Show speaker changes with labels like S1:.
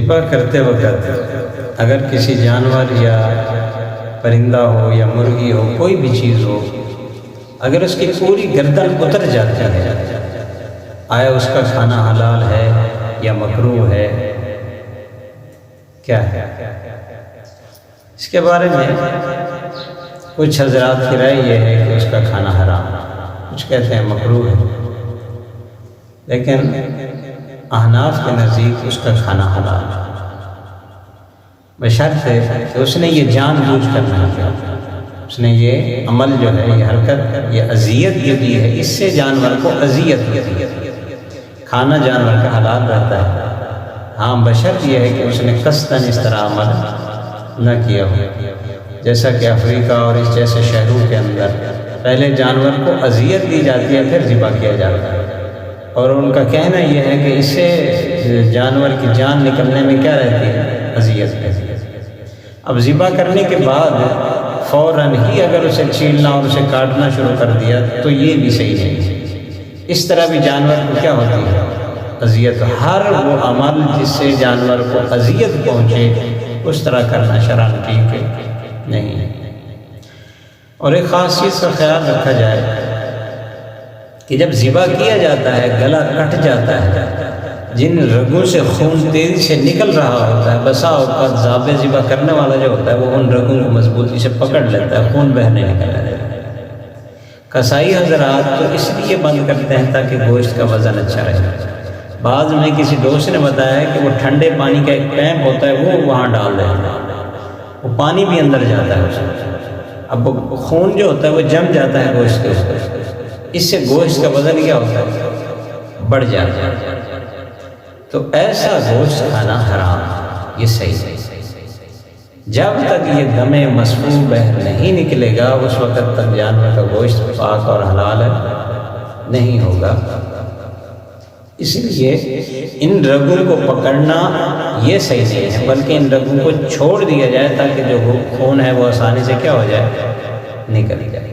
S1: ذبح کرتے وقت اگر کسی جانور یا پرندہ ہو یا مرغی ہو کوئی بھی چیز ہو، اگر اس کی پوری گردن اتر جاتی ہے، آیا اس کا کھانا حلال ہے یا مکروہ ہے؟ کیا ہے اس کے بارے میں کچھ حضرات کی رائے یہ ہے کہ اس کا کھانا حرام، کچھ کہتے ہیں مکروہ ہے، لیکن احناف کے نزدیک اس کا کھانا حلال ہے، بشرط ہے کہ اس نے یہ جان بوجھ کر نہیں کیا، اس نے یہ عمل جو ہے، یہ حرکت، یہ اذیت جو دی ہے، اس سے جانور کو اذیت دی ہے۔ کھانا جانور کا حلال رہتا ہے، ہاں بشرط یہ ہے کہ اس نے قصداً اس طرح عمل نہ کیا ہو، جیسا کہ افریقہ اور اس جیسے شہروں کے اندر پہلے جانور کو اذیت دی جاتی ہے پھر ذبح کیا جاتا ہے، اور ان کا کہنا یہ ہے کہ اس سے جانور کی جان نکلنے میں کیا رہتی ہے؟ اذیت رہتی ہے۔ اب ذبح کرنے کے بعد فوراً ہی اگر اسے چھیلنا اور اسے کاٹنا شروع کر دیا تو یہ بھی صحیح نہیں ہے، اس طرح بھی جانور کو کیا ہوتی ہے؟ اذیت۔ ہر وہ عمل جس سے جانور کو اذیت پہنچے اس طرح کرنا شرعاً ٹھیک نہیں ہے۔ اور ایک خاص چیز کا خیال رکھا جائے کہ جب ذبح کیا جاتا ہے، گلا کٹ جاتا ہے، جن رگوں سے خون تیزی سے نکل رہا ہوتا ہے، بسا اوقات ذابح ذبح کرنے والا جو ہوتا ہے وہ ان رگوں کو مضبوطی سے پکڑ لیتا ہے، خون بہنے نکل جاتا ہے۔ قصائی حضرات تو اس لیے بند کرتے ہیں تاکہ گوشت کا وزن اچھا رہے۔ بعض میں کسی دوست نے بتایا ہے کہ وہ ٹھنڈے پانی کا ایک پیپ ہوتا ہے وہ وہاں ڈال دیتے ہیں، وہ پانی بھی اندر جاتا ہے اس میں، اب وہ خون جو ہوتا ہے وہ جم جاتا ہے گوشت کے اوپر، اس سے گوشت کا وزن کیا ہوتا ہے؟ بڑھ جاتا ہے۔ تو ایسا گوشت کھانا حرام، یہ صحیح ہے۔ جب تک یہ دم مسفوح بہر نہیں نکلے گا اس وقت تک جانور کا گوشت پاک اور حلال نہیں ہوگا۔ اس لیے ان رگوں کو پکڑنا یہ صحیح نہیں ہے، بلکہ ان رگوں کو چھوڑ دیا جائے تاکہ جو خون ہے وہ آسانی سے کیا ہو جائے؟ نکل جائے۔